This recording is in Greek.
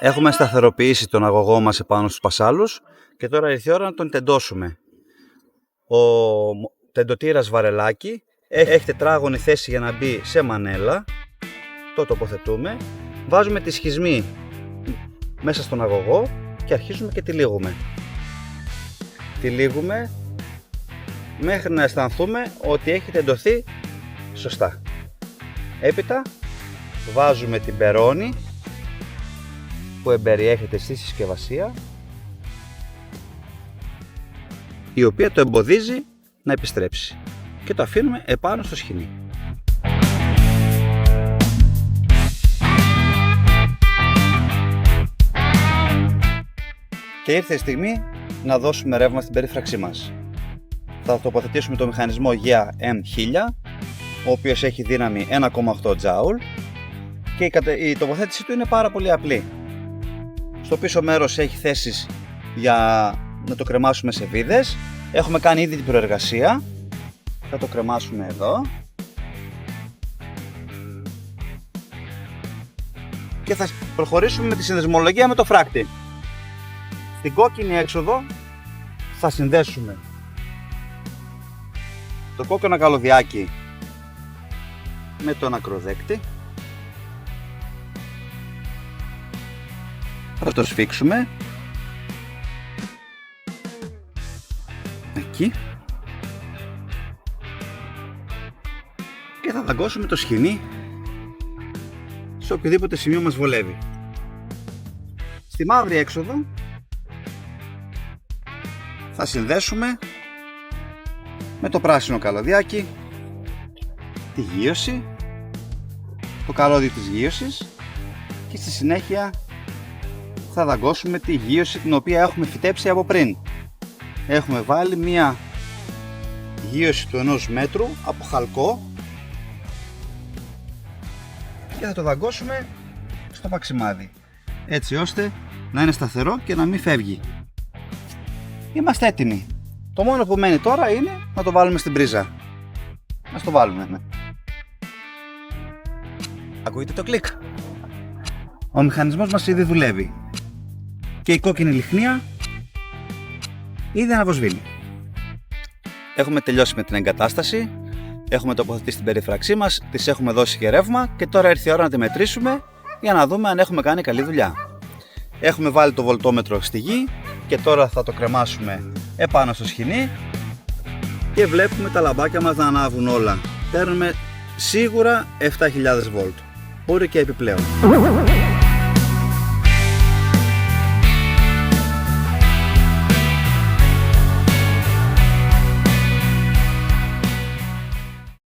Έχουμε σταθεροποιήσει τον αγωγό μας επάνω στους πασάλους και τώρα ήρθε η ώρα να τον τεντώσουμε. Ο τεντωτήρας βαρελάκι έχει τετράγωνη θέση για να μπει σε μανέλα. Το τοποθετούμε, βάζουμε τη σχισμή μέσα στον αγωγό και αρχίζουμε και τυλίγουμε. Τυλίγουμε μέχρι να αισθανθούμε ότι έχει τεντωθεί σωστά. Έπειτα βάζουμε την περώνη που εμπεριέχεται στη συσκευασία, η οποία το εμποδίζει να επιστρέψει, και το αφήνουμε επάνω στο σχοινί. Και ήρθε η στιγμή να δώσουμε ρεύμα στην περίφραξή μας. Θα τοποθετήσουμε το μηχανισμό GEA M1000, ο οποίος έχει δύναμη 1,8 τζάουλ, και η τοποθέτηση του είναι πάρα πολύ απλή. Στο πίσω μέρος έχει θέσεις για να το κρεμάσουμε σε βίδες. Έχουμε κάνει ήδη την προεργασία. Θα το κρεμάσουμε εδώ. Και θα προχωρήσουμε με τη συνδεσμολογία με το φράκτη. Στην κόκκινη έξοδο θα συνδέσουμε το κόκκινο καλωδιάκι με τον ακροδέκτη. Θα το σφίξουμε εκεί και θα δαγκώσουμε το σχοινί σε οποιοδήποτε σημείο μας βολεύει. Στη μαύρη έξοδο θα συνδέσουμε με το πράσινο καλωδιάκι τη γείωση, το καλώδιο της γείωσης, και στη συνέχεια θα δαγκώσουμε τη γείωση την οποία έχουμε φυτέψει από πριν. Έχουμε βάλει μία γείωση του 1 μέτρου από χαλκό και θα το δαγκώσουμε στο παξιμάδι, έτσι ώστε να είναι σταθερό και να μην φεύγει. Είμαστε έτοιμοι. Το μόνο που μένει τώρα είναι να το βάλουμε στην πρίζα. Ας το βάλουμε. Ακούγεται το κλικ. Ο μηχανισμός μας ήδη δουλεύει και η κόκκινη λιχνία ήδη αναβοσβήνει. Έχουμε τελειώσει με την εγκατάσταση, έχουμε τοποθετήσει την περίφραξή μας, της έχουμε δώσει και ρεύμα και τώρα ήρθε η ώρα να τη μετρήσουμε για να δούμε αν έχουμε κάνει καλή δουλειά. Έχουμε βάλει το βολτόμετρο στη γη και τώρα θα το κρεμάσουμε επάνω στο σχοινί και βλέπουμε τα λαμπάκια μας να ανάβουν όλα. Παίρνουμε σίγουρα 7.000 βολτ, μπορεί και επιπλέον.